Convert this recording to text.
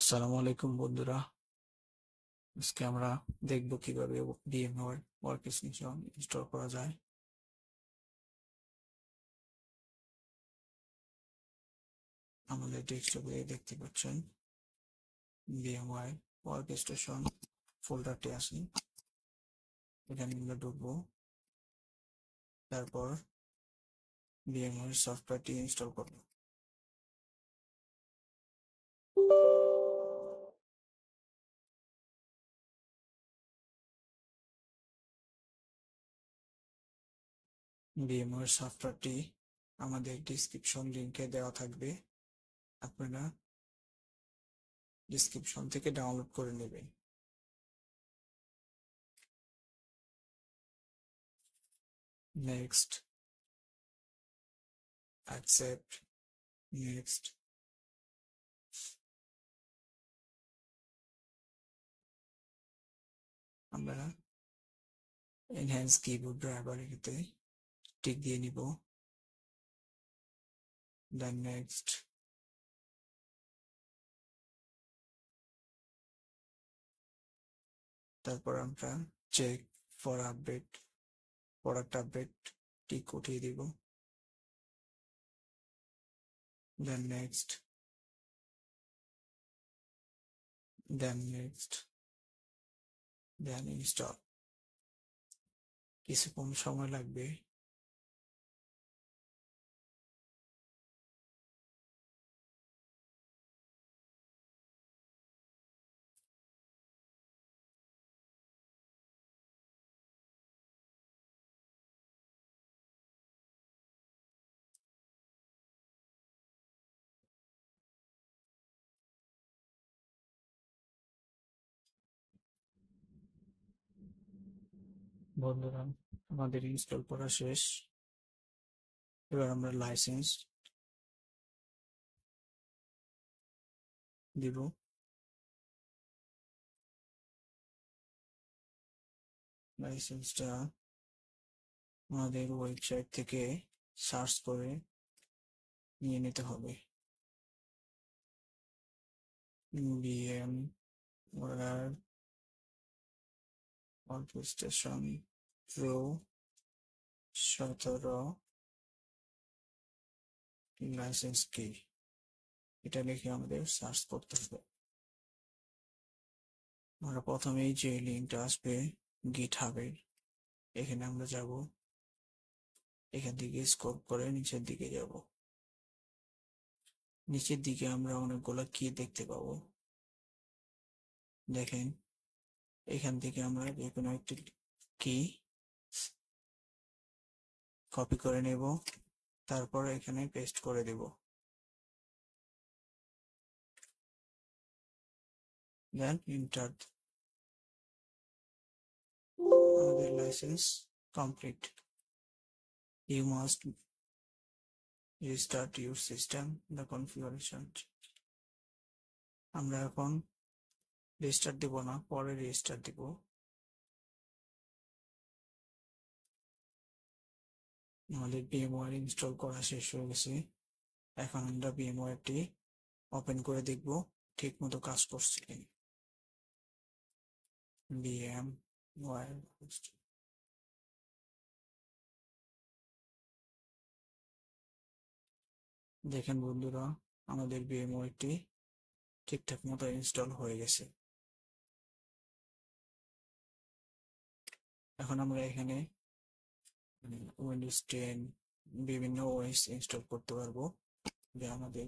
আসসালামু আলাইকুম বন্ধুরা। আজকে আমরা দেখব কিভাবে VMware ওয়ার্কস্টেশন ইনস্টল করা যায়। আমাদের ডেস্কটপে দেখতে পাচ্ছেন VMware ওয়ার্কস্টেশন ফোল্ডারটি আছে। এখানে আমরা ঢুকবো, তারপর VMware সফটওয়্যারটি ইনস্টল করব। VMware সফটওয়্যারটি আমাদের ডিসক্রিপশন লিংকে দেওয়া থাকবে, আপনারা ডিসক্রিপশন থেকে ডাউনলোড করে নেবেন। Next, accept, next. আমরা এনহ্যান্স কিবোর্ড ড্রাইভার এতে টিক দিয়ে নিব। দেন নেক্সট, তারপর আমরা check for update, product update tick উঠিয়ে দিব। Then next, then next, then install. কিছুক্ষণ সময় লাগবে। বন্ধুরা, আমাদের ইনস্টল করা শেষ। এবার আমরা লাইসেন্স দিব। লাইসেন্সটা আমাদের ওয়েবসাইট থেকে সার্চ করে নিয়ে নিতে হবে। VMware ওয়ার্কস্টেশন প্রো 17 লাইসেন্স কি, এটা লিখে আমাদের সার্চ করতে হবে। আমরা প্রথমেই যে লিঙ্কটা আসবে গিটহাবের, এখানে আমরা যাব। এখান থেকে স্ক্রল করে নিচের দিকে যাব। নিচের দিকে আমরা অনেকগুলো কি দেখতে পাবো। দেখেন, এখান থেকে আমরা যে কোনো একটি কি কপি করে নেব, তারপর এখানে পেস্ট করে দেব। Then enter. আমাদের licence complete. You must restart your system the configuration. আমরা এখন রিস্টার্ট দিব না, পরে রিস্টার্ট দিব। আমাদের VMware ইনস্টল করা শেষ হয়ে গেছে। এখন আমরা VMwareটি ওপেন করে দেখব ঠিক মতো কাজ করছে কিনা। VMware, দেখেন বন্ধুরা, আমাদের VMwareটি ঠিকঠাক মতো ইনস্টল হয়ে গেছে। এখন আমরা এখানে উইন্ডোজ 10 বিভিন্ন ওএস ইনস্টল করতে পারবো, যা আমাদের